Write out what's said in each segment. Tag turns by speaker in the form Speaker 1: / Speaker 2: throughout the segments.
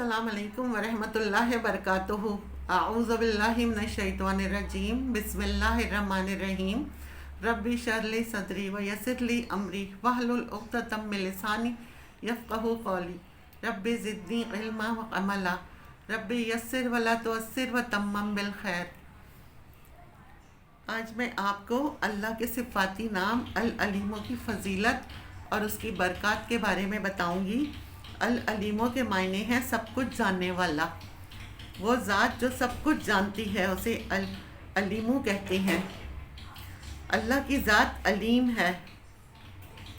Speaker 1: अस्सलाम वालेकुम वरहमतुल्लाहि वबरकातुहू। अऊज़ु बिल्लाहि मिनश शैतानिर रजीम। बिस्मिल्लाहिर रहमानिर रहीम। रब्बि इश्रह ली सदरी व यस्सिर ली अमरी वहलुल उक़्दतम मिन लिसानी यफ़क़हू क़ौली। रब्बि ज़िदनी इल्मा व अमला। रब्बि यस्सिर वला तुअस्सिर व तम्मम बिल खैर। आज मैं आपको अल्लाह के सिफ़ाती नाम अल अलीमों की फ़जीलत और उसकी बरक़ात के बारे में बताऊंगी। अल अलीमों के मायने हैं सब कुछ जानने वाला। वो ज़ात जो सब कुछ जानती है उसे अल अलीमू कहते हैं। अल्लाह की ज़ात अलीम है,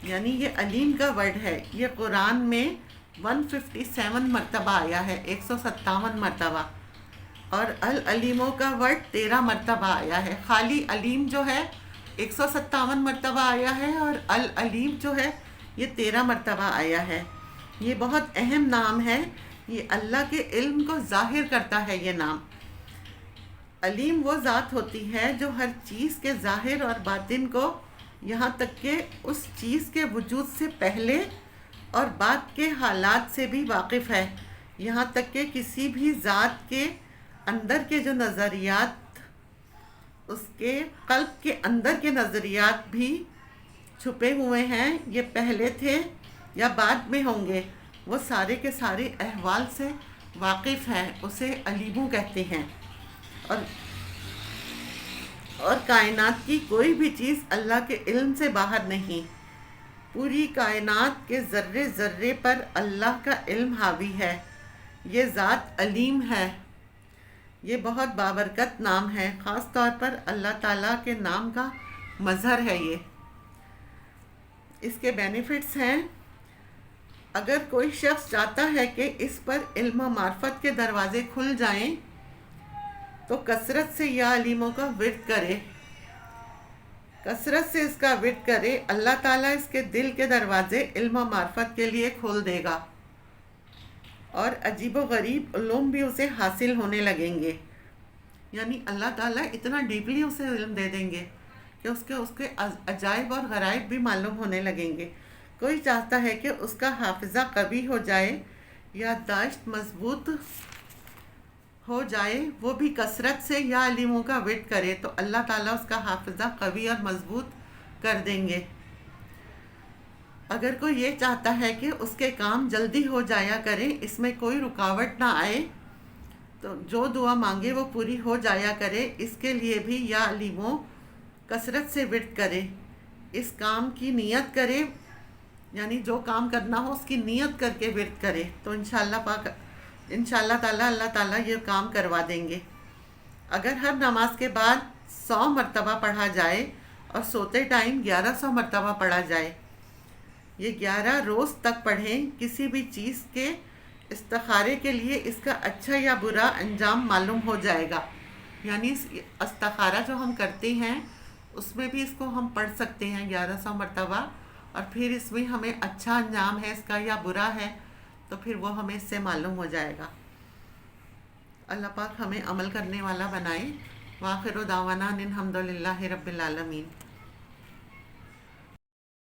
Speaker 1: यानी ये अलीम का वर्ड है। ये कुरान में 157 मरतबा आया है, 157 मरतबा। और अल अलीमों का वर्ड 13 मरतबा आया है। खाली अलीम जो है 157 मरतबा आया है और अल अलीम जो है ये 13 मरतबा आया है। ये बहुत अहम नाम है। ये अल्लाह के इल्म को ज़ाहिर करता है। ये नाम अलीम वो ज़ात होती है जो हर चीज़ के ज़ाहिर और बातिन को, यहाँ तक कि उस चीज़ के वजूद से पहले और बाद के हालात से भी वाकिफ़ है। यहाँ तक कि किसी भी ज़ात के अंदर के जो नज़रियात, उसके क़ल्ब के अंदर के नज़रियात भी छुपे हुए हैं, ये पहले थे या बाद में होंगे, वो सारे के सारे अहवाल से वाकिफ़ है। उसे अलीमू कहते हैं। और कायनात की कोई भी चीज़ अल्लाह के इल्म से बाहर नहीं। पूरी कायनात के ज़र्रे ज़र्रे पर अल्लाह का इल्म हावी है। ये ज़ात अलीम है। ये बहुत बाबरकत नाम है। ख़ास तौर पर अल्लाह ताला के नाम का मज़हर है ये। इसके बेनिफिट्स हैं। अगर कोई शख्स चाहता है कि इस पर इल्म व मार्फत के दरवाज़े खुल जाएं, तो कसरत से या अलीमों का विर्द करे। कसरत से इसका विर्द करे, अल्लाह ताला इसके दिल के दरवाज़े इल्म व मार्फत के लिए खोल देगा और अजीब व गरीब उलूम भी उसे हासिल होने लगेंगे। यानी अल्लाह ताला इतना डीपली उसे इल्म दे देंगे कि उसके अजाइब और गराइब भी मालूम होने लगेंगे। कोई चाहता है कि उसका हाफिज़ा कवी हो जाए, याददाश्त मजबूत हो जाए, वो भी कसरत से या अलीमों का विर्द करे तो अल्लाह ताला उसका हाफिज़ा कवी और मजबूत कर देंगे। अगर कोई ये चाहता है कि उसके काम जल्दी हो जाया करें, इसमें कोई रुकावट ना आए, तो जो दुआ मांगे वो पूरी हो जाया करे, इसके लिए भी या अलीमों कसरत से विर्द करे। इस काम की नियत करे, यानी जो काम करना हो उसकी नियत करके विर्द करे, तो इंशाअल्लाह ताला अल्लाह ताला ये काम करवा देंगे। अगर हर नमाज के बाद 100 मरतबा पढ़ा जाए और सोते टाइम 1100 मरतबा पढ़ा जाए, ये 11 रोज़ तक पढ़ें, किसी भी चीज़ के इस्तिखारे के लिए इसका अच्छा या बुरा अंजाम मालूम हो जाएगा। यानी इस्तिखारा जो हम करते हैं उसमें भी इसको हम पढ़ सकते हैं 1100 मरतबा, और फिर इसमें हमें अच्छा अंजाम है इसका या बुरा है, तो फिर वो हमें इससे मालूम हो जाएगा। अल्लाह पाक हमें अमल करने वाला बनाए। वाखिर दावाना अनिल हम्दुलिल्लाहि रब्बिल आलमीन।